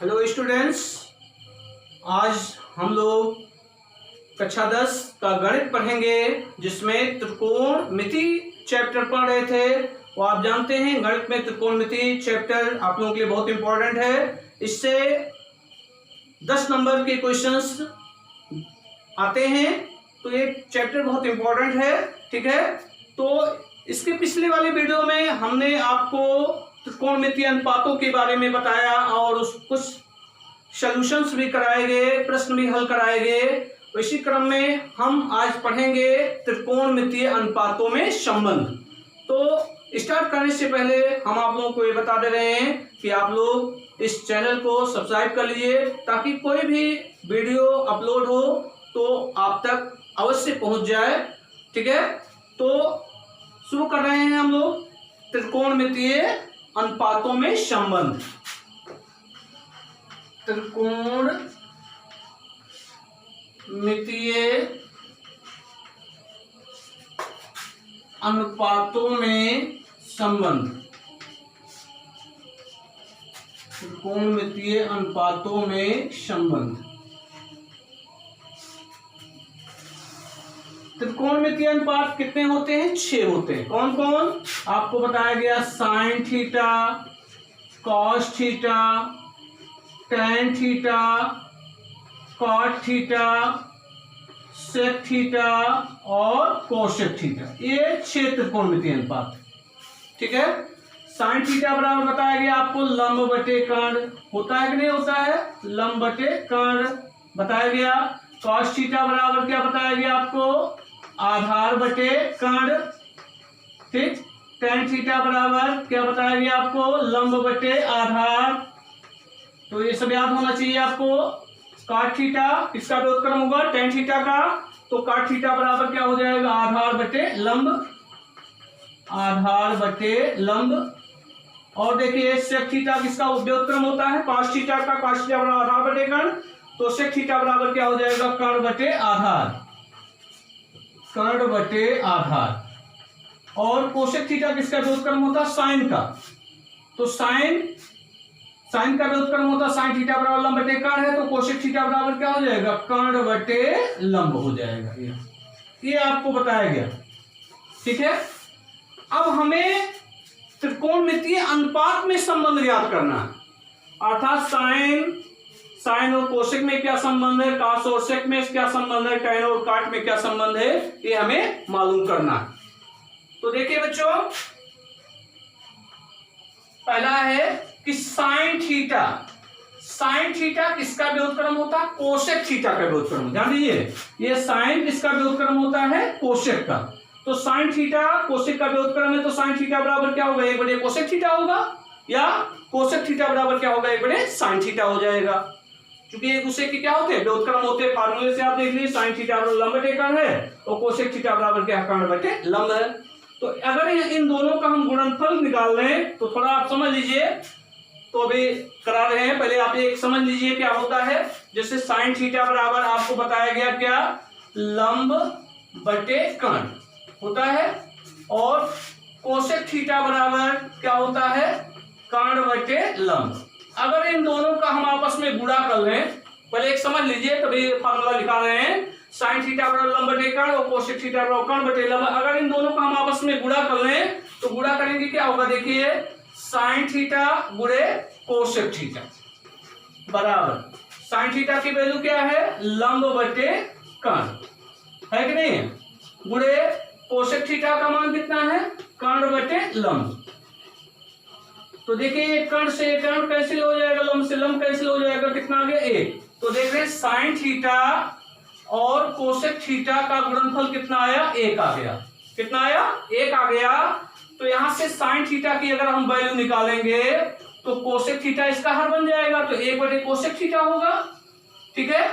Hello students, आज हम लोग कक्षा 10 का गणित पढ़ेंगे जिसमें त्रिकोणमिति चैप्टर पढ़ रहे थे। वो आप जानते हैं गणित में त्रिकोणमिति चैप्टर आप लोगों के लिए बहुत इंपॉर्टेंट है। इससे 10 नंबर के क्वेश्चंस आते हैं, तो ये चैप्टर बहुत इंपॉर्टेंट है। ठीक है, तो इसके पिछले वाले वीडियो में हमने आपको त्रिकोणमितीय अनुपातों के बारे में बताया और उस कुछ सॉल्यूशंस भी कराए गए, प्रश्न भी हल कराए गए। इसी क्रम में हम आज पढ़ेंगे त्रिकोणमितीय अनुपातों में संबंध। तो स्टार्ट करने से पहले हम आप लोगों को ये बता दे रहे हैं कि आप लोग इस चैनल को सब्सक्राइब कर लीजिए ताकि कोई भी वीडियो अपलोड हो तो आप तक अवश्य पहुंच जाए। ठीक है, तो शुरू कर रहे हैं हम लोग त्रिकोणमितीय अनुपातों में संबंध। त्रिकोणमितीय अनुपातों में संबंध। त्रिकोणमितीय अनुपातों में संबंध। त्रिकोणमितीय अनुपात कितने होते हैं? 6 होते हैं। कौन कौन? आपको बताया गया sine theta, cos theta, tan theta, cot theta, sec theta और कोसेक थीटा। ये 6 त्रिकोणमितीय अनुपात। ठीक है, साइन थीटा बराबर बताया गया आपको लंब बटे कर्ण होता है कि नहीं होता है? लंब बटे कर्ण बताया गया। कॉस थीटा बराबर क्या बताया गया आपको? आधार बटे कर्ण। ठीक, टैन थीटा बराबर क्या बताया गया आपको? लंब बटे आधार। तो ये सब याद होना चाहिए आपको। कॉट थीटा किसका व्युत्क्रम होगा? टैन थीटा का। तो कॉट थीटा बराबर क्या हो जाएगा? आधार बटे लंब। आधार बटे लंब। और देखिए सेक थीटा किसका व्युत्क्रम होता है? कॉस थीटा का। कॉस थीटा बराबर आधार बटे कर्ण। तो सेक थीटा बराबर क्या हो जाएगा? कर्ण बटे आधार। कर्ण बटे आधार। और कोसेक थीटा किसका व्युत्क्रम होता है? साइन का। तो साइन का व्युत्क्रम होता है साइन थीटा बराबर लंब बटे कर्ण है। तो कोसेक थीटा बराबर क्या हो जाएगा? कर्ण बटे लंब हो जाएगा। ये आपको बताया गया। ठीक है, अब हमें त्रिकोणमितीय अनुपात में संबंध याद करना है। अर्थात साइन और कोसेक में क्या संबंध है, कॉस और सेक में क्या संबंध है, टैन और कॉट में क्या संबंध है, ये हमें मालूम करना है। तो देखिए बच्चों, पहला है कि साइन थीटा किसका व्युत्क्रम होता है? कोसेक थीटा का व्युत्क्रम। ध्यान दीजिए, ये साइन किसका व्युत्क्रम होता है? कोसेक का। तो साइन थीटा कोसेक का व्युत्क्रम है, तो साइन थीटा बराबर क्या होगा? 1 बटे कोसेक थीटा होगा, या कोसेक थीटा बराबर क्या होगा? 1 बटे साइन थीटा हो जाएगा। क्योंकि एक दूसरे के क्या होते हैं? व्युत्क्रम होते हैं। फार्मूले से आप देख लीजिए, साइन थीटा बराबर लंब बटे कर्ण है और कोसेक थीटा बराबर क्या? कर्ण बटे लंब है। तो अगर इन दोनों का हम गुणनफल निकाल लें तो थोड़ा आप समझ लीजिए। तो अभी करा रहे हैं, पहले आप एक समझ लीजिए क्या होता है। जैसे साइन थीटा बराबर आपको बताया गया क्या? लंब बटे कर्ण होता है, और कोसेक थीटा बराबर क्या होता है? कर्ण बटे लंब। अगर इन दोनों का हम आपस में गुणा कर लें, पहले एक समझ लीजिए तभी फार्मूला लिखा रहे हैं। साइन थीटा बराबर लंब बटे कर्ण और कोसेक थीटा बराबर कर्ण बटे लंब। अगर इन दोनों का हम आपस में गुणा कर लें तो गुणा करेंगे क्या होगा? देखिए, साइन थीटा गुणे कोसेक थीटा बराबर साइन थीटा की वैल्यू क्या है? लंब बटे कर्ण है कि नहीं? गुणे कोसेक थीटा का मान कितना है? कर्ण बटे लंब। तो देखिए, कर्ण से कर्ण कैंसिल हो जाएगा, लंब से लंब कैंसिल हो जाएगा, कितना आ गया? 1। तो देख रहे हैं साइन थीटा और कोसेक थीटा का गुणनफल कितना आया? 1 आ गया। कितना आया? 1 आ गया। तो यहां से साइन थीटा की अगर हम वैल्यू निकालेंगे तो कोसेक थीटा इसका हर बन जाएगा, तो 1 बटे कोसेक थीटा होगा। ठीक है,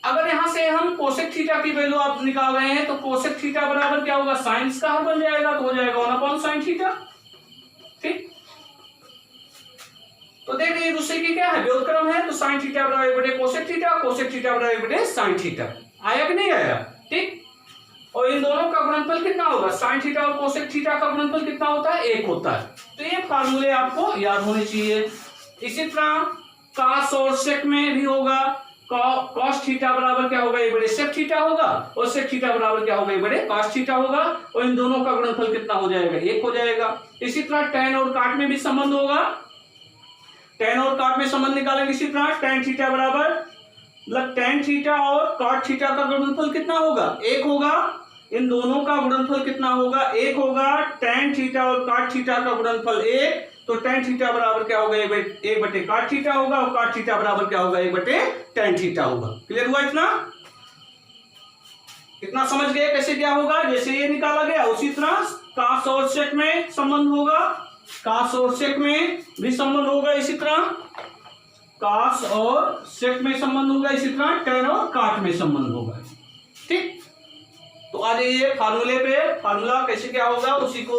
अगर यहां से हम कोसेक थीटा की वैल्यू आप निकाल रहे हैं तो कोसेक थीटा बराबर क्या होगा? साइन इसका हर बन जाएगा, तो हो जाएगा 1/sin थीटा। ठीक, तो देख रहे दूसरे की क्या है? व्युत्क्रम है। तो साइन थीटा बराबर 1 बटे कोसेक थीटा, कोसेक थीटा बराबर 1 बटे साइन थीटा। आया कि नहीं आया? ठीक, और इन दोनों का गुणनफल कितना होगा? साइन थीटा और कोसेक थीटा का गुणनफल कितना होता है? 1 होता है। तो ये फार्मूले आपको याद होने चाहिए। इसी तरह कॉस और सेक में भी होगा, कॉस थीटा बराबर क्या होगा, एक बड़े सेक थीटा होगा, और सेक थीटा बराबर क्या होगा, एक बड़े कॉस थीटा होगा, और इन दोनों का गुणनफल कितना हो जाएगा, एक हो जाएगा। इसी तरह tan और काट में भी संबंध होगा, tan और काट में संबंध निकालेंगे। इसी तरह tan थीटा बराबर मतलब tan थीटा और cot थीटा का गुणनफल कितना होगा, एक होगा। इन दोनों का गुणनफल कितना होगा, एक होगा। tan थीटा और cot थीटा का गुणनफल एक, तो tan थीटा बराबर क्या होगा, एक बटे cot थीटा होगा, और cot थीटा बराबर क्या होगा, एक बटे tan थीटा होगा। क्लियर हुआ इतना समझ गए कैसे क्या होगा। जैसे ये निकाला गया उसी तरह cos और sec में संबंध होगा, cos और sec में भी संबंध होगा। इसी तरह cos और sec में संबंध होगा, इसी तरह tan और cot में संबंध होगा। ठीक, तो आ जाइए फार्मूले पे। फार्मूला कैसे क्या होगा उसी को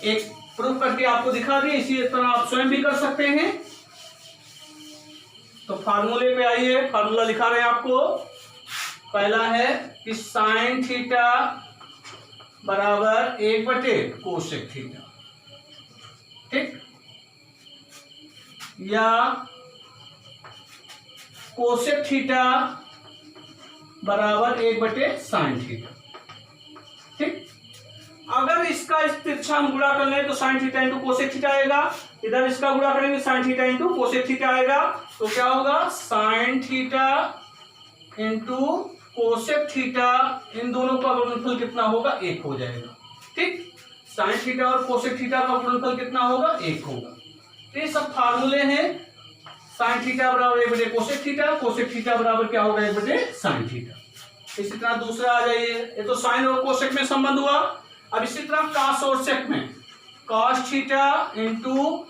एक प्रूफ करके आपको दिखा दिए, इसी तरह आप स्वयं भी कर सकते हैं। तो फार्मूले पे आइए, फार्मूला लिखा रहे हैं आपको। पहला है कि साइन थीटा बराबर एक बटे कोसेक थीटा, ठीक, या कोसेक थीटा बराबर एक बटे साइन थीटा। ठीक, अगर इसका इस तिरछा हम गुणा कर लें तो sine theta into cosec theta आएगा, इधर इसका गुणा करेंगे sine theta into cosec theta आएगा, तो क्या होगा, sine theta into cosec theta, इन दोनों का गुणनफल कितना होगा, एक हो जाएगा। ठीक, साइन थीटा और कोसेक थीटा का गुणनफल कितना होगा, एक होगा। तो ये सब फार्मूले हैं। साइन थीटा बराबर एक बटे कोसेक थीटा, कोसेक थीटा बराबर क्या होगा, एक बटे साइन थीटा। इसी तरह दूसरा आ जाइए, ये तो साइन और कोसेक में संबंध हुआ। अब इसी तरह कॉस और सेक में कॉस थीटा इंटू,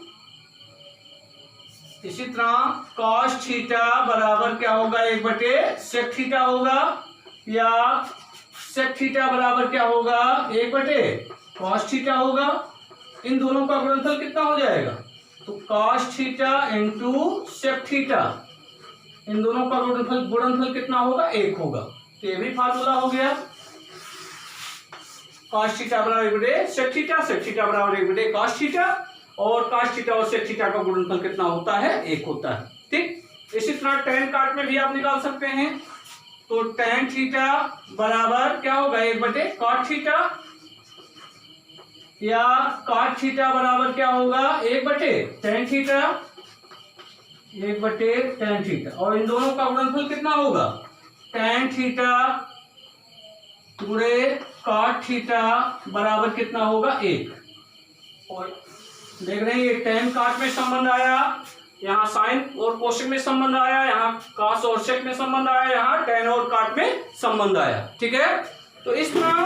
इसी तरह कॉस थीटा बराबर क्या होगा, एक बटे सेक थीटा होगा, या सेक थीटा बराबर क्या होगा, एक बटे कॉस थीटा होगा। इन दोनों का गुणनफल कितना हो जाएगा, तो cos theta into sec theta, इन दोनों का गुणनफल कितना होगा, एक होगा। तो ये भी फार्मूला हो गया। कॉस थीटा बराबर एक बटे सेक थीटा, सेक थीटा बराबर एक बटे कॉस थीटा, और कॉस थीटा और सेक थीटा का गुणनफल कितना होता है, एक होता है। ठीक, इसी तरह tan काट में भी आप निकाल सकते हैं। तो tan थीटा बराबर क्या होगा, एक बटे कॉट थीटा, या कॉट थीटा बराबर क्या होगा, एक बटे tan थीटा, एक बटे tan थीटा, और इन दोनों का गुणनफल कितना होगा, tan थीटा गुणे कॉट थीटा बराबर कितना होगा, एक। और देख रहे हैं ये tan काट में संबंध आया, यहाँ साइन और कोसेक में संबंध आया, यहाँ कॉस और सेक में संबंध आया, यहाँ tan और काट में संबंध आया। ठीक है, तो इस तरह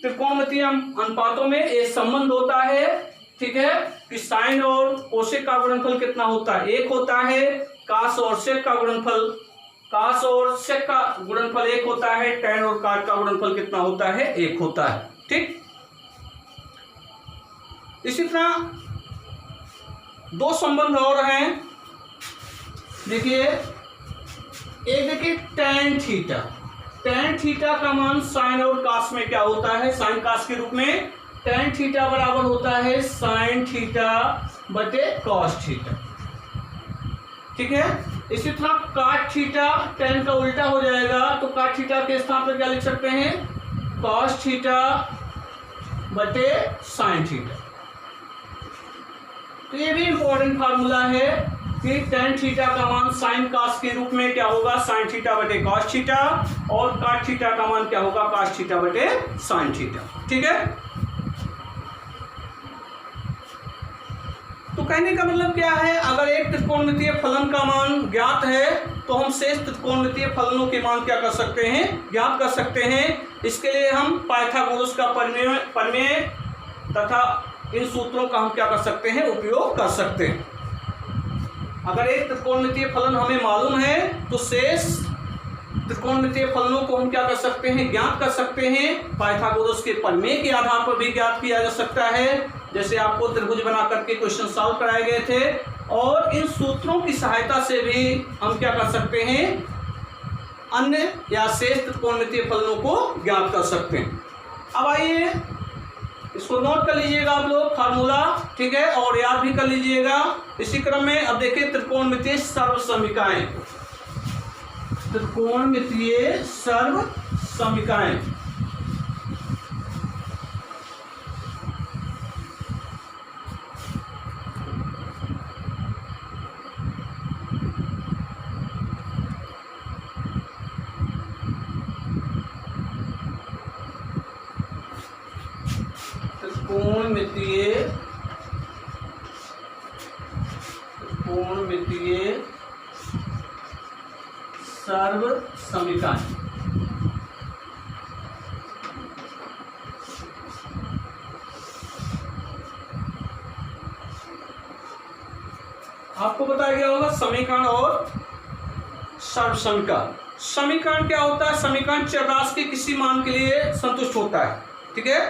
त्रिकोणमितीय अनुपातों में ये संबंध होता है। ठीक है, कि साइन और कोसेक का गुणनफल कितना होता है, एक होता है। कॉस और सेक का गुणनफल, कॉस और सेक का गुणनफल एक होता है, tan और काट का गुणनफल कितना होता है, एक होता है। ठीक, इसी तरह दो संबंध और हैं। देखिए, एक देखिए tan थीटा, tan थीटा का मान साइन और कास में क्या होता है, साइन कास के रूप में tan थीटा बराबर होता है साइन थीटा बटे कॉस थीटा। ठीक है, इसी तरह काट थीटा tan का उल्टा हो जाएगा, तो काट थीटा के स्थान पर क्या लिख सकते हैं, कॉस थीटा बटे साइन थीटा। तो ये भी इंपॉर्टेंट फार्मूला है कि tan थीटा का मान साइन कास के रूप में क्या होगा, साइन थीटा बटे कॉस थीटा, और काट थीटा का मान क्या होगा, कॉस थीटा बटे साइन थीटा। ठीक है, तो कहने का मतलब क्या है, अगर एक त्रिकोणमितीय फलन का मान ज्ञात है तो हम शेष त्रिकोणमितीय फलनों के मान क्या कर सकते हैं, ज्ञात कर सकते हैं। इसके लिए हम पाइथागोरस का प्रमेय तथा इन सूत्रों का हम क्या कर सकते हैं, उपयोग कर सकते हैं। अगर एक त्रिकोणमितीय फलन हमें मालूम है तो शेष त्रिकोणमितीय फलनों को हम क्या कर सकते हैं, ज्ञात कर सकते हैं। पाइथागोरस के प्रमेय के आधार पर भी ज्ञात किया जा सकता है, जैसे आपको त्रिभुज बना करके क्वेश्चन सॉल्व कराए गए थे। और इन सूत्रों की सहायता से भी हम क्या कर सकते हैं, अन्य या शेष त्रिकोणमितीय फलनों को ज्ञात कर सकते हैं। अब आइए इसको नोट कर लीजिएगा आप लोग फार्मूला, ठीक है, और याद भी कर लीजिएगा। इसी क्रम में अब देखिए त्रिकोणमितीय सर्वसमीकाएं, त्रिकोणमितीय सर्वसमीकाएं। त्रिकोणमितीय सर्वसमीकाएं। आपको बताया गया होगा समीकरण और सर्वसमीकरण। समीकरण क्या होता है? समीकरण चरराशि के किसी मान के लिए संतुष्ट होता है, ठीक है।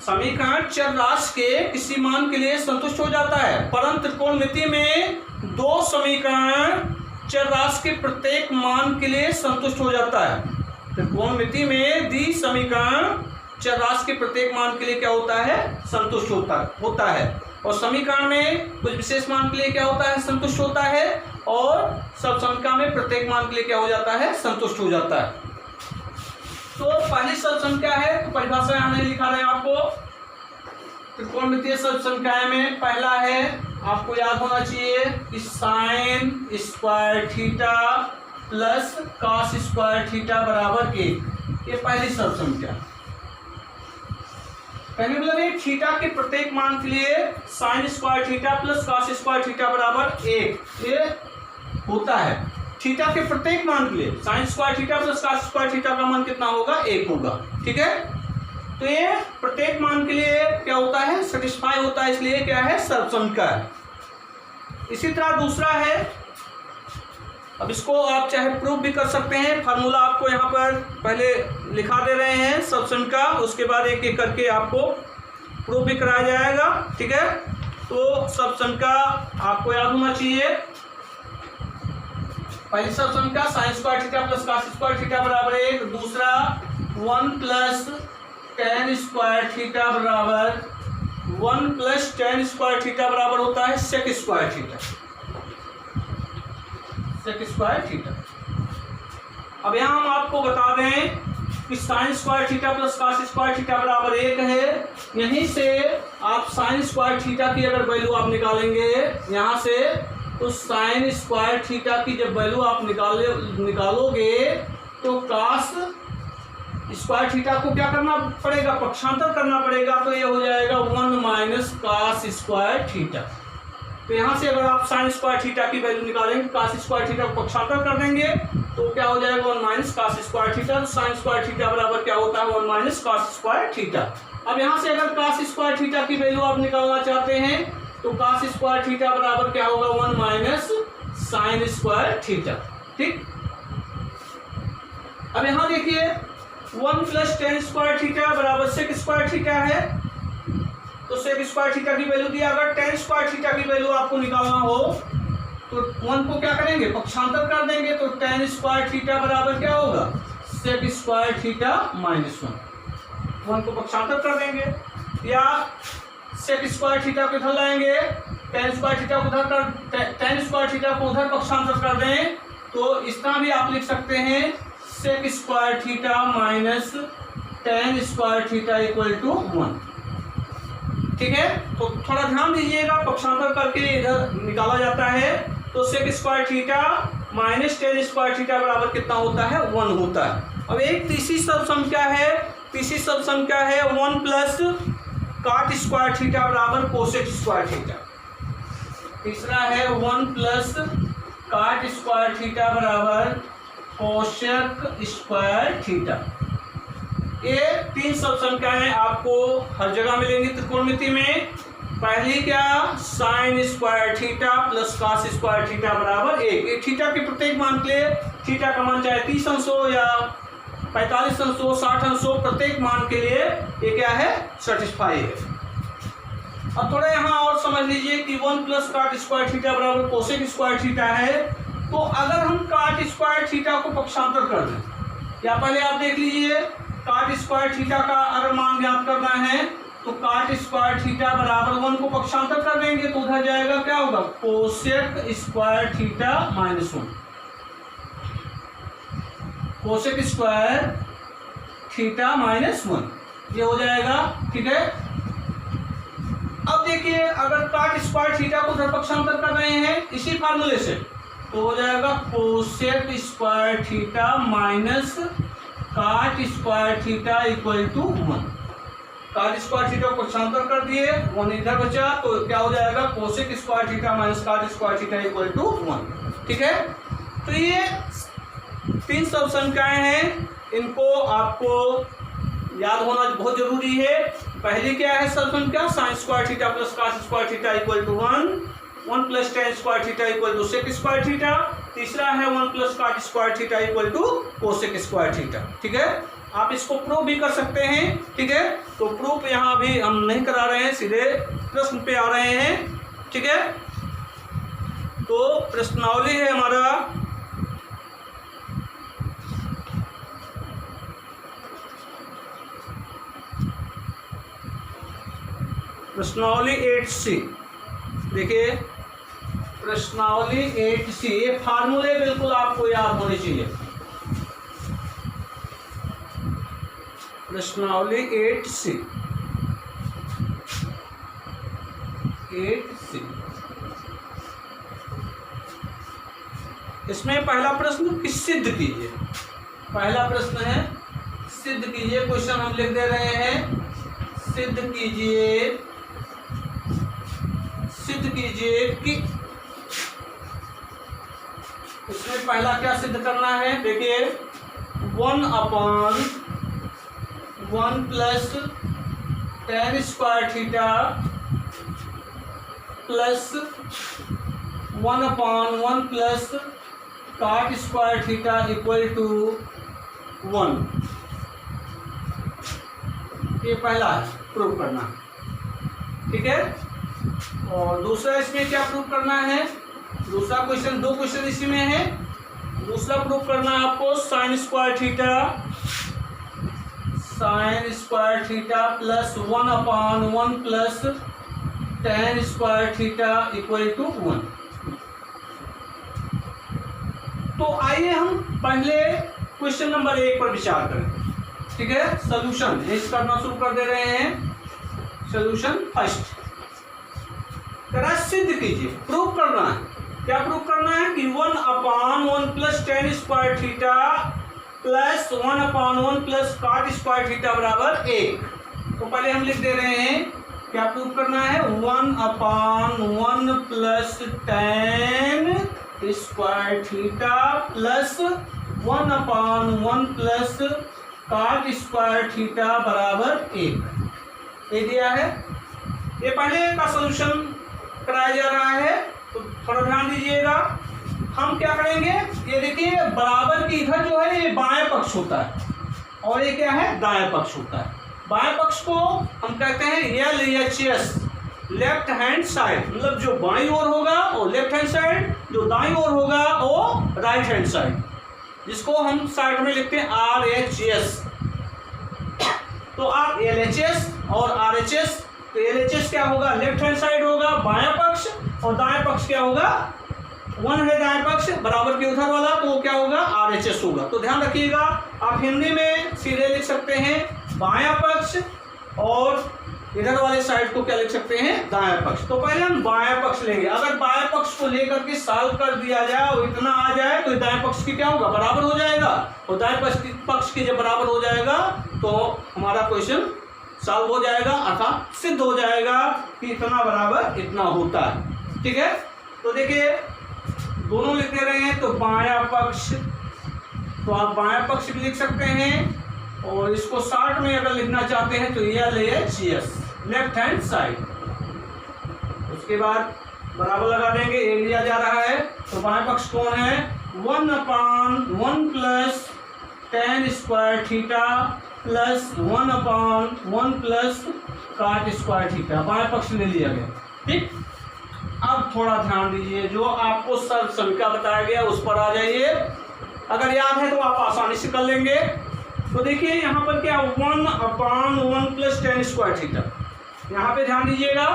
समीकरण चरराशि के किसी मान के लिए संतुष्ट हो जाता है, परंतु त्रिकोणमिति में दो समीकरण चरराशि के प्रत्येक मान के लिए संतुष्ट हो जाता है। त्रिकोणमिति में दी समीकरण चरराशि के प्रत्येक मान के लिए क्या होता है? संतुष्ट होता है। और समीकरण में कुछ विशेष मान के लिए क्या होता है? संतुष्ट होता है। और सर्वसमीकरण में प्रत्येक मान के लिए क्या हो जाता है? संतुष्ट हो जाता है। तो पहली सर्वसमीकरण है, तो परिभाषा यहाँ नहीं लिखा रहे आपको। त्रिकोणमितीय सर्वसमीकरण में पहला है, आपको याद होना चाहिए कि sine square theta plus cos square theta बराबर 1। ये पहली सर्वसमीकरण। पहले मतलब ये थीटा के प्रत्येक मान के लिए sign square theta plus cos square theta बराबर 1 ये होता है। थीटा के प्रत्येक मान के लिए sign square theta plus cos square theta का मान कितना होगा? 1 होगा, ठीक है। तो ये प्रत्येक मान के लिए क्या होता है? सेटिस्फाई होता है, इसलिए क्या है? सर्वसमीकरण। इसी तरह दूसरा है, अब इसको आप चाहे प्रूफ भी कर सकते हैं। फार्मूला आपको यहाँ पर पहले लिखा दे रहे हैं सर्वसमीकरण, उसके बाद एक एक करके आपको प्रूफ भी कराया जाएगा, ठीक है। तो सर्वसमीकरण आपको याद होना चाहिए। पहली सर्वसमीकरण sine square theta plus cos square theta बराबर 1। दूसरा 1 प्लस टेन स्क्वायर थीटा बराबर 1 प्लस टेन स्क्वायर थीटा बराबर होता है sec square theta, sec square theta. अब यहाँ हम आपको बता दें कि sine square theta plus cos square theta बराबर 1 है। यहीं से आप साइन स्क्वायर थीटा की अगर वैल्यू आप निकालेंगे यहाँ से, तो साइन स्क्वायर थीटा की जब वैल्यू आप निकालोगे तो कॉस स्क्वायर थीटा को क्या करना पड़ेगा? पक्षांतर करना पड़ेगा। तो ये हो जाएगा 1 माइनस कॉस स्क्वायर थीटा। तो यहाँ से अगर आप साइन स्क्वायर थीटा की वैल्यू निकालेंगे, कॉस स्क्वायर थीटा को पक्षांतर कर देंगे तो क्या हो जाएगा? 1 माइनस कॉस स्क्वायर थीटा। तो साइन स्क्वायर थीटा बराबर क्या होता है? 1 माइनस कॉस स्क्वायर थीटा। अब यहाँ से अगर कॉस स्क्वायर थीटा की वैल्यू आप निकालना चाहते हैं तो कॉस स्क्वायर थीटा बराबर क्या होगा? 1 माइनस साइन स्क्वायर थीटा, ठीक। अब यहाँ देखिए 1 प्लस टेन स्क्वायर थीटा बराबर सेक स्क्वायर थीटा है। तो सेक स्क्वायर थीटा की वैल्यू दिया। अगर टेन स्क्वायर थीटा की वैल्यू आपको निकालना हो तो 1 को क्या करेंगे? पक्षांतर कर देंगे। तो टेन स्क्वायर थीटा बराबर क्या होगा? सेक स्क्वायर थीटा माइनस 1। 1 को पक्षांतर कर देंगे, या सेक स्क्वायर थीटा को इधर लाएंगे, टेन स्क्वायर थीटा को उधर कर, टेन स्क्वायर थीटा को उधर पक्षांतर कर दें तो इस तरह भी आप लिख सकते हैं sec square theta minus tan square theta equal to 1, ठीक है। तो थोड़ा ध्यान दीजिएगा, पक्षांतर करके इधर निकाला जाता है। तो sec square theta minus tan square theta बराबर कितना होता है? 1 होता है। अब एक तीसरी सर्वसमीकरण है, तीसरी सर्वसमीकरण है 1 प्लस कॉट स्क्वायर थीटा बराबर कोसेक स्क्वायर थीटा। तीसरा है 1 प्लस कॉट स्क्वायर थीटा बराबर कोसेक स्क्वायर थीटा। ये 3 सर्वसमीकरण आपको हर जगह मिलेंगी त्रिकोणमिति में। पहली क्या? Sign square theta plus cos square theta बराबर 1। थीटा के प्रत्येक मान के लिए, थीटा का मान चाहे 30 अंश हो या 45 अंश हो, 60 अंश हो, प्रत्येक मान के लिए ये क्या है? सेटिस्फाई है। अब थोड़ा यहाँ और समझ लीजिए कि 1 प्लस कॉट स्क्वायर थीटा बराबर कोसेक स्क्वायर थीटा है। तो अगर हम कॉट स्क्वायर थीटा को पक्षांतर कर दें, या पहले आप देख लीजिए काट स्क्वायर थीटा का अगर मान ज्ञात करना है तो काट स्क्वायर थीटा बराबर 1 को पक्षांतर कर देंगे तो उधर जाएगा, क्या होगा, cosec square theta minus 1, cosec square theta minus 1 ये हो जाएगा। ठीक है, अब देखिए अगर काट स्क्वायर थीटा को उधर पक्षांतर कर रहे हैं इसी फार्मूले से तो हो जाएगा cosec square theta minus cot square theta equal to 1। Cot square theta को पक्षांतर कर दिए, 1 इधर बचा तो क्या हो जाएगा, cosec square theta minus cot square theta equal to 1। ठीक है, तो ये 3 सब संख्याएं हैं, इनको आपको याद होना बहुत जरूरी है। पहली क्या है सब संख्या, sine square theta plus cos square theta equal to 1 plus tan square theta equal to sec square theta. तीसरा है 1 plus cot square theta equal to cosec square theta. ठीक है, आप इसको प्रूव भी कर सकते हैं। ठीक है, तो प्रूफ यहाँ भी हम नहीं करा रहे हैं, सीधे प्रश्न पे आ रहे हैं। ठीक है, तो प्रश्नावली है हमारा प्रश्नावली 8C। देखिए प्रश्नावली 8C, ये फार्मूले बिल्कुल आपको याद होने चाहिए। प्रश्नावली 8C इसमें पहला प्रश्न कि सिद्ध कीजिए। पहला प्रश्न है सिद्ध कीजिए। क्वेश्चन हम लिख दे रहे हैं, सिद्ध कीजिए कि इसमें पहला क्या सिद्ध करना है। देखिए 1/1 plus tan square theta plus 1/1 plus cot square theta equal to 1। ये पहला है प्रूव करना। ठीक है, और दूसरा इसमें क्या प्रूव करना है, दूसरा क्वेश्चन, दो क्वेश्चन इसी में है। दूसरा प्रूव करना है आपको sine square theta plus 1/1 plus tan square theta equal to 1। तो आइए हम पहले क्वेश्चन नंबर 1 पर विचार करें। ठीक है, सोल्यूशन इस करना शुरू कर दे रहे हैं। सोल्यूशन फर्स्ट सिद्ध कीजिए, प्रूव करना है। क्या प्रूव करना है कि 1/1 plus tan square theta plus 1/1 plus cot square theta बराबर 1। तो पहले हम लिख दे रहे हैं क्या प्रूव करना है, 1/1 plus tan square theta plus 1/1 plus cot square theta बराबर 1। ये दिया है। ये पहले का सॉल्यूशन कराया जा रहा है, तो थोड़ा ध्यान दीजिएगा। हम क्या करेंगे, ये देखिए बराबर की इधर जो है ये बाएं पक्ष होता है और ये क्या है, दाएं पक्ष होता है। बाएं पक्ष को हम कहते हैं LHS, लेफ्ट हैंड साइड, मतलब जो बाईं ओर होगा वो लेफ्ट हैंड साइड, जो दाईं ओर होगा वो राइट हैंड साइड, जिसको हम साइड में लिखते हैं RHS। तो आप LHS और RHS, तो LHS क्या होगा, लेफ्ट हैंड साइड होगा बायां पक्ष, और दाएं पक्ष क्या होगा, 1 है दाएं पक्ष बराबर के उधर वाला, तो क्या होगा, RHS होगा। तो ध्यान रखिएगा, आप हिंदी में सीधे लिख सकते हैं बायां पक्ष और इधर वाले साइड को क्या लिख सकते हैं, दायां पक्ष। तो पहले हम बायां पक्ष लेंगे। अगर बायां पक्ष को लेकर के सॉल्व कर दिया जाए और इतना आ जाए तो दाएं पक्ष की क्या होगा, बराबर हो जाएगा। और दाएं पक्ष की जब बराबर हो जाएगा तो हमारा क्वेश्चन सॉल्व हो जाएगा, अर्थात सिद्ध हो जाएगा कि इतना बराबर इतना होता है। ठीक है, तो देखिए दोनों लिख दे रहे हैं, तो बायां पक्ष, तो आप बायां पक्ष भी लिख सकते हैं, और इसको शॉर्ट में अगर लिखना चाहते हैं तो LHS, लेफ्ट हैंड साइड। उसके बाद बराबर लगा देंगे, ये लिया जा रहा है, तो बायां पक्ष कौन है, 1/1 plus tan square theta plus 1/1 plus cot square theta, बाएं पक्ष ले लिया गया। ठीक, अब थोड़ा ध्यान दीजिए, जो आपको सर्व संख्या बताया गया उस पर आ जाइए। अगर याद है तो आप आसानी से कर लेंगे। तो देखिए यहाँ पर क्या 1/1 प्लस टेन स्क्वायर थीटा, यहाँ पे ध्यान दीजिएगा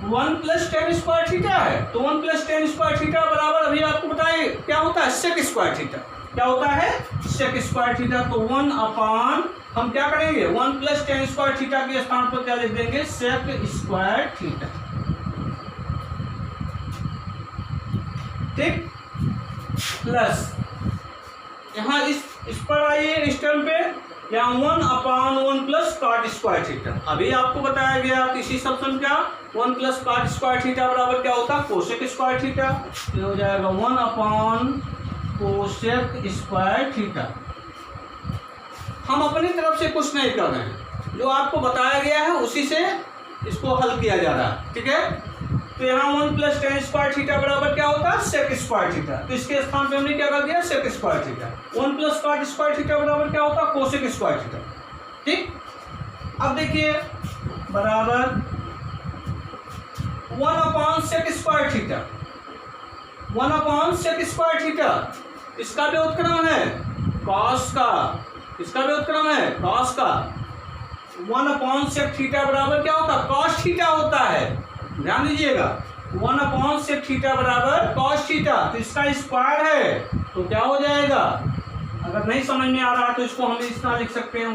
1 प्लस टेन स्क्वायर थीटा है, तो 1 प्लस टेन स्क्वायर थीटा बराबर अभी आपको बताए क्या होता है सेक स्क्वायर थीटा, क्या होता है सेक स्क्वायर थीटा। तो 1/, हम क्या करेंगे 1 प्लस टेन स्क्वायर थीटा के स्थान पर क्या लिख देंगे सेक स्क्वायर थीटा, ठीक, प्लस यहाँ इस पर आइए इस टर्म पे, यहाँ 1/1 प्लस कॉट स्क्वायर थीटा। अभी आपको बताया गया किसी सब्सम क्या 1 प्लस कॉट स्क्वायर थीटा बराबर क्या होता है कोसेक स्क्वायर थीटा, ये हो जाएगा 1/कोसेक स्क्वायर थीटा। हम अपनी तरफ से कुछ नहीं कर रहे हैं, जो आपको बताया गया है उसी से इसको हल किया जा रहा है, ठीक है। तो यहाँ 1 प्लस टेन स्क्वायर थीटा बराबर क्या होता है सेक स्क्वायर थीटा, तो इसके स्थान पे हमने क्या कर दिया sec square theta. 1 plus cot square theta बराबर क्या होता है कोसेक स्क्वायर थीटा, ठीक। अब देखिए बराबर 1/सेक स्क्वायर थीटा, 1/सेक स्क्वायर थीटा इसका भी उत्क्रम है कॉस का, इसका भी उत्क्रम है कॉस का। 1/सेक थीटा बराबर क्या होता है कॉस थीटा होता है, ध्यान दीजिएगा 1/सेक थीटा बराबर कॉस थीटा, तो इसका स्क्वायर है तो क्या हो जाएगा, अगर नहीं समझ में आ रहा तो इसको हम इस तरह लिख सकते हैं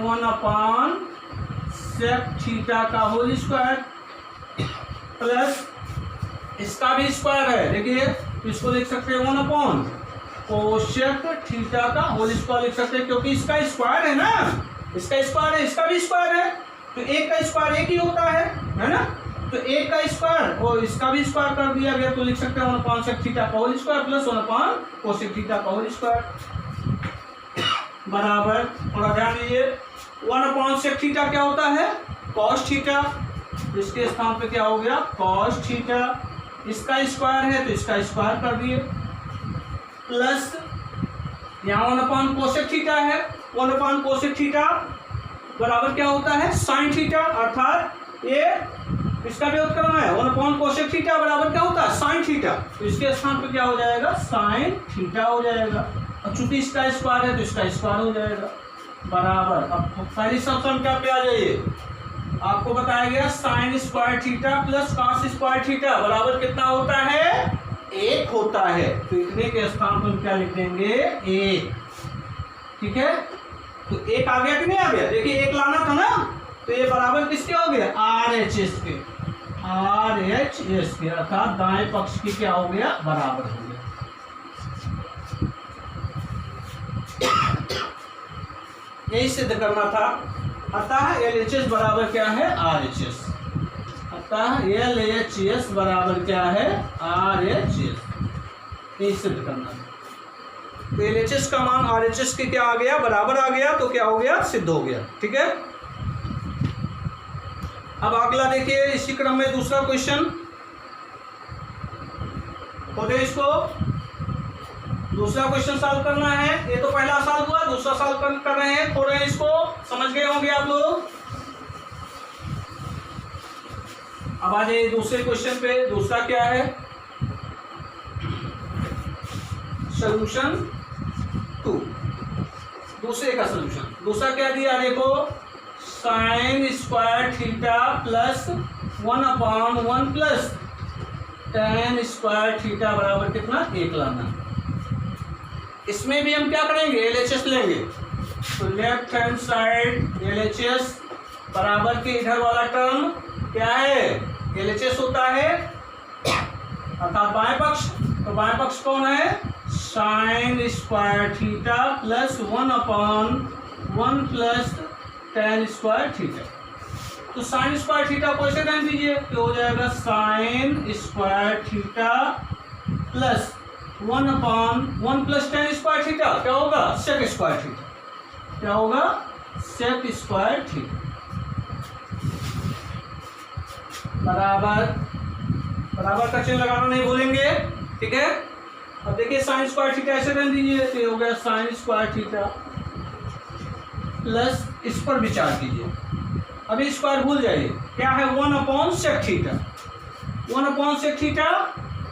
1/सेक थीटा का होल स्क्वायर प्लस इसका भी स्क्वायर है, देखिए इसको लिख सकते हैं 1/कोसेक थीटा का होल स्क्वायर लिख सकते हैं, क्योंकि इसका स्क्वायर है ना, इसका स्क्वायर है इसका भी स्क्वायर है, तो एक का स्क्वायर एक ही होता है ना, तो एक का स्क्वायर और इसका भी स्क्वायर कर दिया गया, तो लिख सकते हैं 1/सेक थीटा का होल स्क्वायर प्लस 1/कोसेक थीटा का होल स्क्वायर बराबर, और ध्यान दीजिए 1/सेक थीटा क्या होता है कॉस थीटा, इसके स्थान पे क्या हो गया कॉस थीटा, इसका स्क्वायर है तो इसका स्क्वायर कर दिए प्लस यहाँ 1/कोसेक थीटा है, 1/कोसेक थीटा बराबर क्या होता है साइन थीटा, अर्थात ये इसका भी उत्क्रम है 1/कोसेक थीटा बराबर क्या होता है साइन थीटा, तो इसके स्थान पे क्या हो जाएगा साइन थीटा हो जाएगा, और चूंकि इसका स्क्वायर है तो इसका स्क्वायर हो जाएगा बराबर। अब पहली सब्सम क्या पे आ जाइए, आपको बताया गया sign square theta plus cos square theta बराबर कितना होता है 1 होता है, तो इतने के स्थान पर हम क्या लिख देंगे 1, ठीक है। तो 1 आ गया कि नहीं आ गया, देखिए 1 लाना था ना, तो ये बराबर किसके हो गया RHS के, RHS के, अर्थात दाएं पक्ष की क्या हो गया बराबर हो गया। यही सिद्ध करना था, अतः LHS बराबर क्या है RHS, अतः LHS बराबर क्या है RHS, यही सिद्ध करना था। तो LHS का मान RHS के क्या आ गया बराबर आ गया, तो क्या हो गया सिद्ध हो गया, ठीक है। अब अगला देखिए इसी क्रम में दूसरा क्वेश्चन, तो इसको दूसरा क्वेश्चन सॉल्व करना है, ये तो पहला सॉल्व हुआ, दूसरा सॉल्व कर रहे हैं, थोड़े इसको समझ गए होंगे आप लोग। अब आ जाइए दूसरे क्वेश्चन पे, दूसरा क्या है सोल्यूशन 2, दूसरे का सोल्यूशन, दूसरा क्या दिया देखो sign square theta plus 1/1 plus tan square theta बराबर कितना 1 लाना। इसमें भी हम क्या करेंगे LHS लेंगे, तो लेफ्ट हैंड साइड LHS बराबर के इधर वाला टर्म क्या है LHS होता है, अर्थात बाएं पक्ष, तो बाएं पक्ष कौन है sign square theta plus 1/1 plus tan square theta. तो साइन स्क्वायर थीटा को ऐसे ध्यान दीजिए, तो हो जाएगा sign square theta plus 1/1 plus tan square theta क्या होगा सेक स्क्वायर थीटा, क्या होगा सेक स्क्वायर थीटा बराबर, बराबर का चिन्ह लगाना नहीं भूलेंगे, ठीक है। अब देखिए साइन स्क्वायर थीटा ऐसे ध्यान दीजिए, तो हो गया साइन स्क्वायर थीटा प्लस इस पर विचार कीजिए, अभी स्क्वायर भूल जाइए, क्या है 1/सेक थीटा, 1/सेक थीटा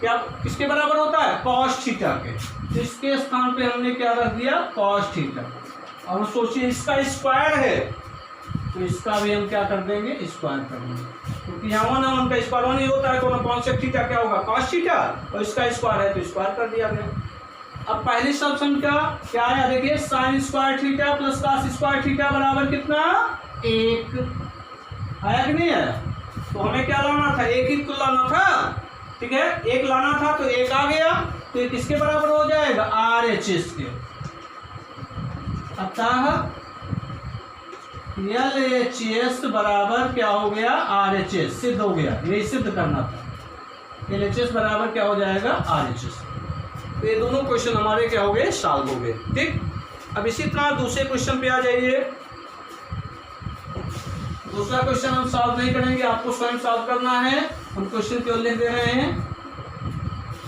क्या किसके बराबर होता है कॉस थीटा के, तो इसके स्थान पे हमने क्या रख दिया कॉस थीटा, अब सोचिए इसका स्क्वायर है तो इसका भी हम क्या कर देंगे, स्क्वायर कर देंगे, क्योंकि यहाँ 1 का स्क्वायर 1 ही होता है, तो कौन से थीटा क्या होगा, cos थीटा, और इसका स्क्वायर है तो स्क्वायर कर दिया गया। अब पहली ऑप्शन का क्या है, देखिए sin square theta plus cos square theta बराबर कितना, 1 आया कि नहीं आया। तो हमें क्या लाना था, 1 ही तो लाना था, ठीक है, 1 लाना था तो 1 आ गया, तो ये किसके बराबर हो जाएगा, RHS के। अतः LHS बराबर क्या हो गया, RHS, सिद्ध हो गया, यही सिद्ध करना था। LHS बराबर क्या हो जाएगा, RHS। तो ये दोनों क्वेश्चन हमारे क्या हो गए, सॉल्व हो गए। ठीक, अब इसी तरह दूसरे क्वेश्चन पे आ जाइए। दूसरा क्वेश्चन हम सॉल्व नहीं करेंगे, आपको स्वयं सॉल्व करना है, हम क्वेश्चन केवल लिख दे रहे हैं।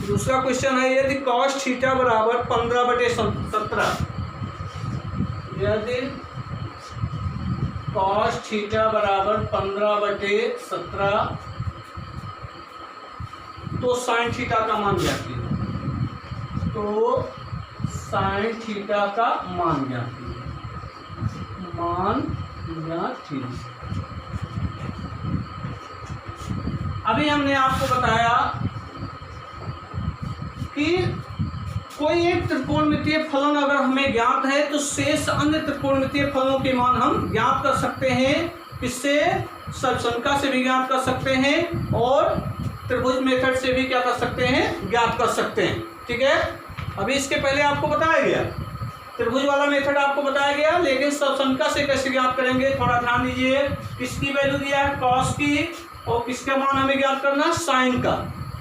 दूसरा क्वेश्चन है, यदि cos थीटा बराबर 15/17, यदि cos थीटा बराबर 15/17 तो sin थीटा का मान ज्ञात कीजिए। तो sin थीटा का मान ज्ञात कीजिए, मान ज्ञात कीजिए। अभी हमने आपको बताया कि कोई एक त्रिकोणमितीय फलन अगर हमें ज्ञात है तो शेष अन्य त्रिकोणमितीय फलनों के मान हम ज्ञात कर सकते हैं, इससे सर्वसंख्या से भी ज्ञात कर सकते हैं और त्रिभुज मेथड से भी क्या कर सकते हैं, ज्ञात कर सकते हैं। ठीक है, अभी इसके पहले आपको बताया गया, त्रिभुज वाला मेथड आपको बताया गया, लेकिन सर्वसंख्या से कैसे ज्ञात करेंगे, थोड़ा ध्यान दीजिए। किसकी वैल्यू दिया है, कॉस की, और किसका मान हमें ज्ञात करना है, साइन का।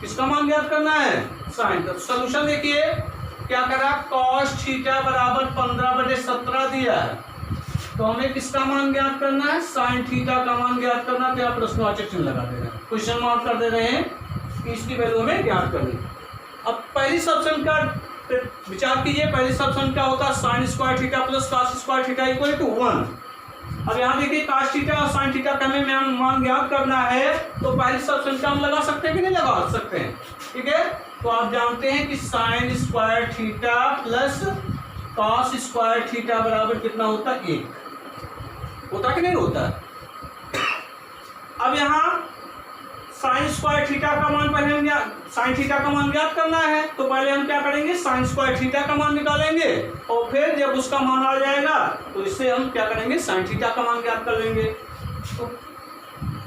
किसका मान ज्ञात करना है, साइन का। सोल्यूशन देखिए क्या करा, cos थीटा बराबर 15/17 दिया है, तो हमें किसका मान ज्ञात करना है, sin थीटा का मान ज्ञात करना है। तो आप प्रश्नवाचक चिन्ह लगा दे रहे हैं, क्वेश्चन मार्क कर दे रहे हैं कि इसकी वैल्यू हमें ज्ञात करनी। अब पहली ऑप्शन का विचार कीजिए, पहली ऑप्शन क्या होता है, sin square theta plus cos square theta equal to 1। अब यहाँ देखिए cos थीटा और sin थीटा का हमें मान ज्ञात करना है, तो पहली ऑप्शन का हम लगा सकते हैं कि नहीं लगा सकते हैं। ठीक है, तो आप जानते हैं कि sin square theta plus cos square theta बराबर कितना होता है, 1 होता कि नहीं होता। अब यहाँ sin स्क्वायर थीटा का मान पहले हम sin थीटा का मान ज्ञात करना है, तो पहले हम क्या करेंगे, sin स्क्वायर थीटा का मान निकालेंगे और फिर जब उसका मान आ जाएगा तो इससे हम क्या करेंगे, sin थीटा का मान ज्ञात कर लेंगे। तो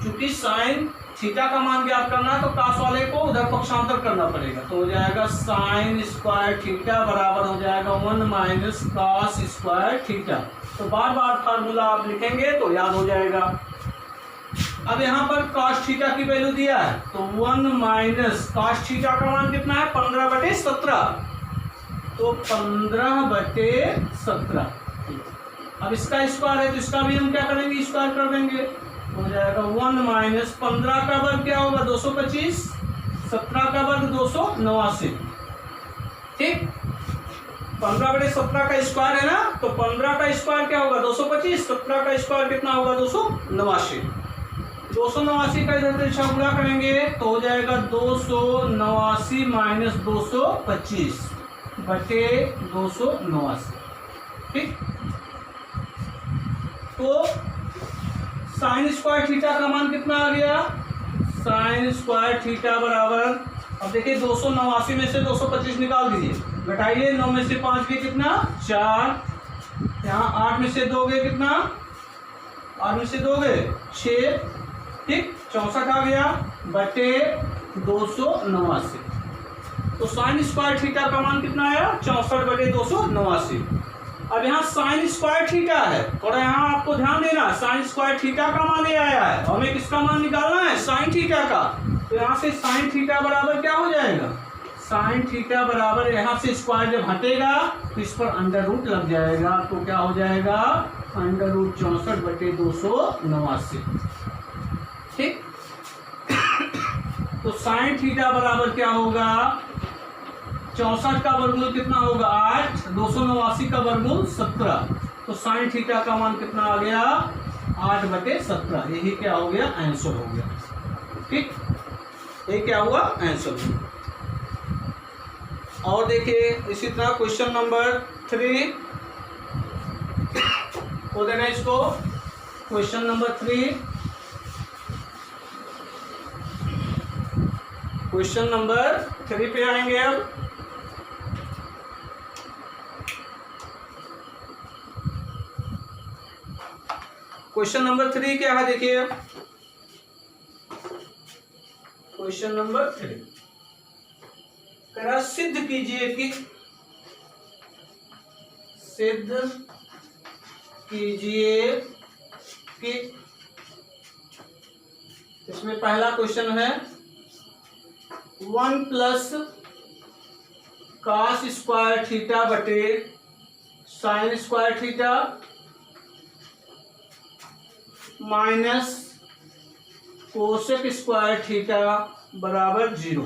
चूंकि sin थीटा का मान ज्ञात करना है तो cos वाले को उधर पक्षांतर करना पड़ेगा, तो हो जाएगा sin स्क्वायर थीटा बराबर हो जाएगा 1 माइनस cos स्क्वायर थीटा। तो बार बार फार्मूला आप लिखेंगे तो याद हो जाएगा। अब यहाँ पर cos थीटा की वैल्यू दिया है, तो 1 माइनस cos थीटा का मान कितना है, 15/17, तो 15/17। अब इसका स्क्वायर है तो इसका भी हम क्या करेंगे, स्क्वायर कर देंगे, हो जाएगा 1 माइनस 15 का वर्ग क्या होगा, 225, 17 का वर्ग 289। ठीक, 15/17 का स्क्वायर है ना, तो 15 का स्क्वायर क्या होगा, 225, 17 का स्क्वायर कितना होगा, 289। 289 का इधर से गुणा करेंगे तो हो जाएगा 289 माइनस 225 बटे 289। ठीक, तो साइन स्क्वायर थीटा का मान कितना आ गया, साइन स्क्वायर थीटा बराबर, अब देखिए 289 में से 225 निकाल दीजिए, घटाइए, 9 में से 5 के कितना, 4, यहाँ 8 में से 2 गए कितना, 8 में से 2 गए 6, ठीक, 64 आ गया बटे 289। तो साइन स्क्वायर थीटा का मान कितना आया, 64/289। अब यहाँ साइन स्क्वायर थीटा है, और यहाँ आपको ध्यान देना, साइन स्क्वायर थीटा का मान ये आया है, हमें किसका मान निकालना है, साइन थीटा का। तो यहाँ से साइन थीटा बराबर क्या हो जाएगा, साइन थीटा बराबर, यहाँ से स्क्वायर जब हटेगा तो इस पर अंडर रूट लग जाएगा, तो क्या हो जाएगा, अंडर रूट 64/289। ठीक, तो साइन थीटा बराबर क्या होगा, 64 का वर्गमूल कितना होगा, 8, 289 का वर्गमूल 17, तो साइन थीटा का मान कितना आ गया, 8/17। यही क्या हो गया, आंसर हो गया। ठीक, ये क्या हुआ, आंसर। और देखिए इसी तरह क्वेश्चन नंबर 3, तो देना इसको क्वेश्चन नंबर 3। क्वेश्चन नंबर 3 पे आएंगे अब। क्वेश्चन नंबर 3 क्या है देखिए। क्वेश्चन नंबर 3 करा सिद्ध कीजिए कि इसमें पहला क्वेश्चन है 1 प्लस cos स्क्वायर थीटा बटे sign square theta minus cosec square theta बराबर 0।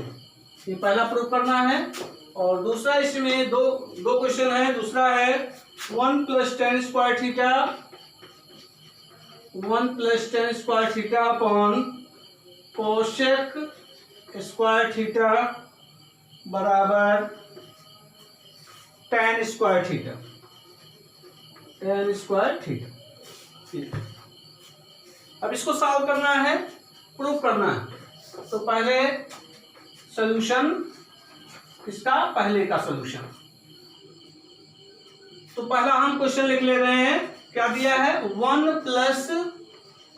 ये पहला प्रूफ करना है। और दूसरा इसमें दो क्वेश्चन है। दूसरा है 1 plus tan square theta upon cosec square theta बराबर टेन स्क्वायर थीटा। अब इसको सॉल्व करना है, प्रूफ करना है। तो पहले सॉल्यूशन इसका, पहले का सॉल्यूशन। तो पहला हम क्वेश्चन लिख ले रहे हैं। क्या दिया है 1 plus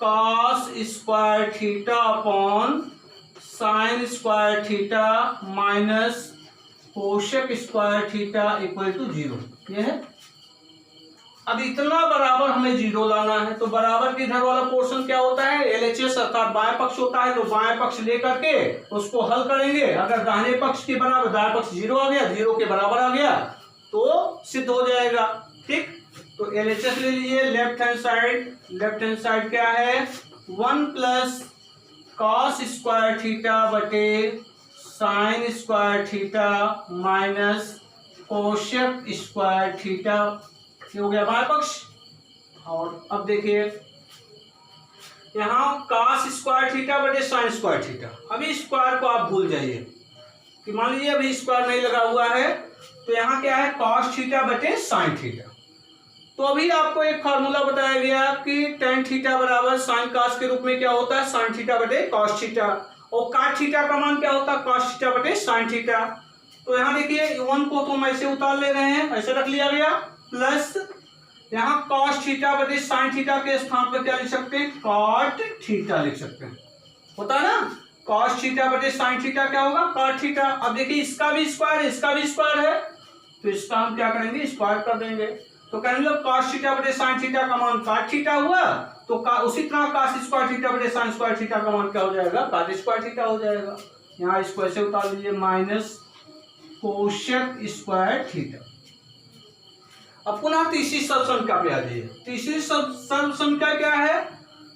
cos square theta upon sine square theta minus cosec square theta equal to 0। ये है। अब इतना बराबर हमें 0 लाना है। तो बराबर के इधर वाला पोर्शन क्या होता है, LHS अर्थात बाएं पक्ष होता है। तो बाएं पक्ष लेकर के उसको हल करेंगे। अगर दाहिने पक्ष के बराबर, दाएं पक्ष 0 आ गया, 0 के बराबर आ गया तो सिद्ध हो जाएगा। ठीक, तो LHS ले लीजिए। लेफ्ट हैंड साइड क्या है 1 प्लस कॉस स्क्वायर थीटा बटे sign square theta minus cosec square theta. ये हो गया बाएं पक्ष। और अब देखिए यहाँ cos स्क्वायर थीटा बटे साइन स्क्वायर थीटा। अभी स्क्वायर को आप भूल जाइए कि मान लीजिए अभी स्क्वायर नहीं लगा हुआ है। तो यहाँ क्या है cos थीटा बटे साइन थीटा। तो अभी आपको एक फार्मूला बताया गया कि टेन थीटा बराबर साइन cos के रूप में क्या होता है साइन थीटा बटे cos थीटा। और cot थीटा का मान क्या होता है cos थीटा बटे साइन थीटा। तो यहाँ देखिए 1 को तो हम ऐसे उतार ले रहे हैं, ऐसे रख लिया गया। प्लस यहाँ cos थीटा बटे साइन थीटा के स्थान पर क्या लिख सकते हैं cot थीटा लिख सकते हैं। होता है ना, cos थीटा बटे साइन थीटा क्या होगा cot थीटा। अब देखिए इसका भी स्क्वायर है, इसका भी स्क्वायर है। तो इसका हम क्या करेंगे स्क्वायर कर देंगे। तो कहेंगे cos थीटा बटे साइन थीटा का मान cot थीटा हुआ। तो उसी तरह cos स्क्वायर थीटा बटे साइन स्क्वायर थीटा का मान क्या हो जाएगा cot स्क्वायर थीटा हो जाएगा। यहाँ इसको ऐसे उतार लीजिए माइनस कोसेक स्क्वायर थीटा। अब पुनः तीसरी सॉल्यूशन का पे आ जाइए। तीसरी सॉल्यूशन का क्या है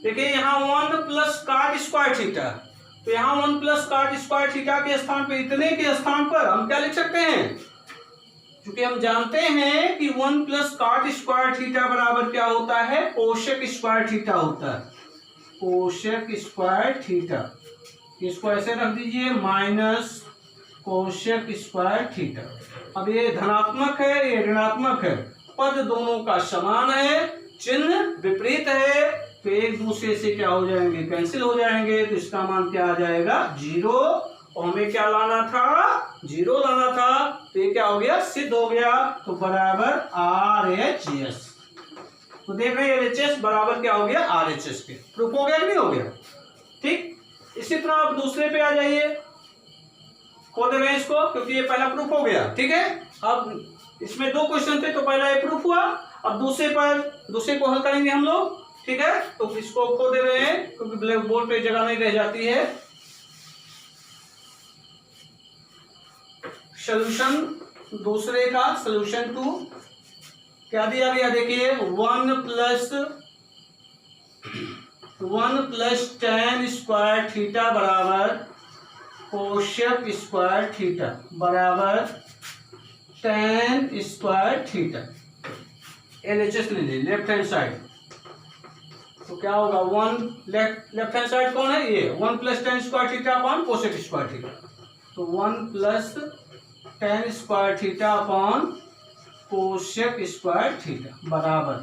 देखिए यहाँ 1 प्लस cot स्क्वायर थीटा। तो यहाँ 1 प्लस cot स्क्वायर थीटा के स्थान पे, इतने के स्थान पर हम क्या लिख सकते हैं, क्योंकि हम जानते हैं कि 1 प्लस cot स्क्वायर थीटा बराबर क्या होता है कोसेक स्क्वायर थीटा होता है। कोसेक स्क्वायर थीटा, इसको ऐसे रख दीजिए माइनस कोसेक स्क्वायर थीटा। अब ये धनात्मक है, ये ऋणात्मक है, पद दोनों का समान है, चिन्ह विपरीत है, तो एक दूसरे से क्या हो जाएंगे कैंसिल हो जाएंगे। तो इसका मान क्या आ जाएगा 0। और हमें क्या लाना था 0 लाना था। तो ये क्या हो गया सिद्ध हो गया। तो बराबर RHS। तो देख रहे हैं LHS बराबर क्या हो गया RHS के। प्रूफ हो गया कि नहीं हो गया। ठीक, इसी तरह आप दूसरे पे आ जाइए। खोल दे रहे हैं इसको क्योंकि ये पहला प्रूफ हो गया। ठीक है, अब इसमें 2 क्वेश्चन थे तो पहला ये प्रूफ हुआ। अब दूसरे को हल करेंगे हम लोग। ठीक है, तो इसको खो दे रहे हैं क्योंकि ब्लैक बोर्ड पे जगह नहीं रह जाती है। सॉल्यूशन दूसरे का सॉल्यूशन 2 क्या दिया गया देखिए 1 प्लस टेन स्क्वायर थीटा बराबर कोसेक स्क्वायर थीटा बराबर टेन स्क्वायर थीटा। LHS ले लीजिए लेफ्ट हैंड साइड। तो क्या होगा 1 लेफ्ट हैंड साइड कौन है ये 1 plus tan square theta upon cosec square theta. तो 1 plus tan square theta upon cosec square theta बराबर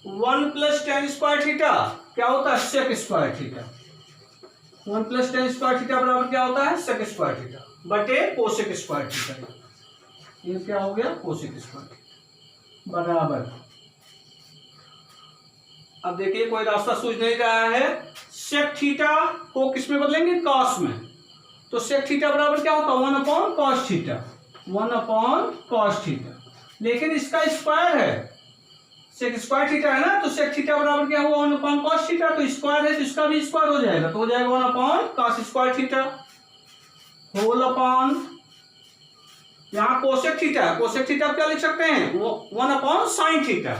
1 प्लस टेन स्क्वायर थीटा क्या होता है sec square theta. 1 plus tan square theta बराबर क्या होता है सेक स्क्वायर थीटा बटे कोसेक स्क्वायर थीटा। ये क्या हो गया कोसेक स्क्वायर थीटा बराबर। अब देखिए कोई रास्ता सूझ नहीं रहा है, सेक थीटा को किस में बदलेंगे कॉस में। तो सेक थीटा बराबर क्या होता है 1 upon cos theta, 1 upon cos theta. लेकिन इसका स्क्वायर है, सेक स्क्वायर थीटा है ना, तो सेक थीटा बराबर क्या हुआ 1 अपॉन कॉस थीटा। तो स्क्वायर है तो इसका भी स्क्वायर हो जाएगा, तो हो जाएगा 1 upon cos square theta whole upon यहाँ कोसेक थीटा। कोसेक थीटा क्या लिख सकते हैं 1 upon sine theta.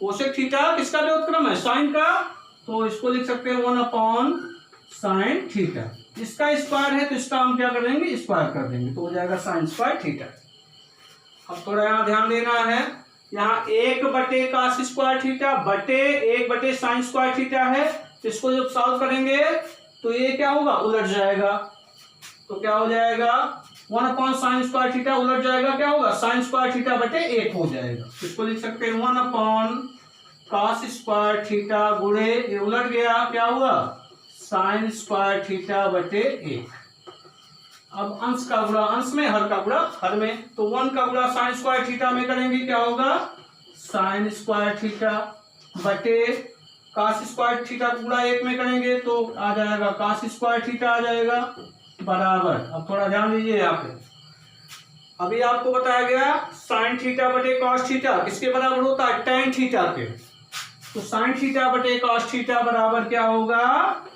Cosec theta किसका व्युत्क्रम है साइन का, तो इसको लिख सकते हैं 1 अपॉन साइन थीटा। इसका स्क्वायर है तो इसका हम क्या कर देंगे स्क्वायर कर देंगे, तो हो जाएगा साइन स्क्वायर थीटा। अब थोड़ा यहाँ ध्यान देना है, यहाँ 1 बटे कॉस स्क्वायर थीटा बटे 1 बटे साइन स्क्वायर थीटा है। तो इसको जब सॉल्व करेंगे तो ये क्या होगा उलट जाएगा, तो क्या हो जाएगा 1 अपॉन साइन स्क्वायर थीटा उलट जाएगा, क्या होगा साइन स्क्वायर थीटा बटे 1 हो जाएगा। इसको लिख सकते हैं 1 अपॉन कॉस स्क्वायर थीटा गुणे ये उलट गया क्या हुआ साइन स्क्वायर थीटा बटे 1। अब अंश का गुणा अंश में, हर का गुणा हर में, तो 1 का गुणा साइन स्क्वायर थीटा में करेंगे क्या होगा साइन स्क्वायर थीटा बटे कॉस स्क्वायर थीटा गुणा 1 में करेंगे तो आ जाएगा कॉस स्क्वायर थीटा आ जाएगा बराबर। अब थोड़ा ध्यान दीजिए यहाँ पे, अभी आपको बताया गया साइन थीटा बटे कॉस थीटा किसके बराबर होता है टेन थीटा के। तो साइन थीटा बटे कॉस थीटा बराबर क्या होगा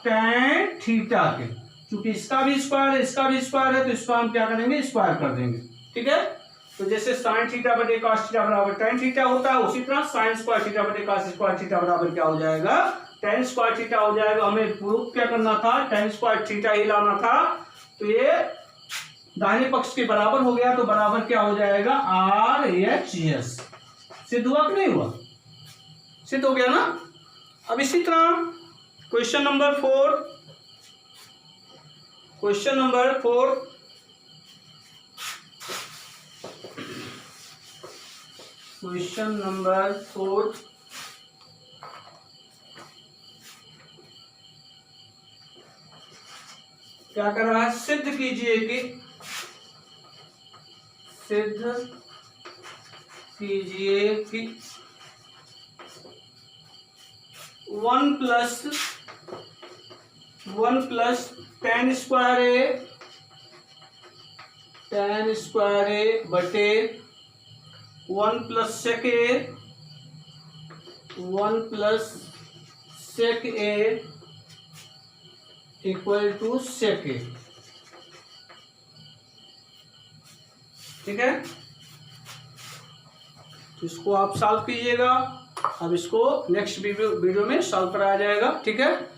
टेन थीटा के। क्योंकि इसका भी स्क्वायर है इसका भी स्क्वायर है तो इसको हम क्या करेंगे स्क्वायर कर देंगे, ठीक है। तो जैसे साइन थीटा बटे कॉस थीटा बराबर टेन थीटा होता है, उसी तरह साइन स्क्वायर थीटा बटे कॉस स्क्वायर थीटा बराबर क्या हो जाएगा टेन स्क्वायर थीटा हो जाएगा। हमें प्रूफ क्या करना था टेन स्क्वायर थीटा ही लाना था, तो ये दाहिने पक्ष के बराबर हो गया, तो बराबर क्या हो जाएगा RHS। सिद्ध हुआ कि नहीं हुआ, सिद्ध हो गया ना। अब इसी तरह question number 4, question number 4 question number 4 क्या कर रहा है सिद्ध कीजिए कि 1 प्लस टेन स्क्वायर ए बटे 1 plus sec A 1 plus sec A equal to sec A, ठीक है। तो इसको आप सॉल्व कीजिएगा, अब इसको नेक्स्ट वीडियो में सॉल्व कराया जाएगा, ठीक है।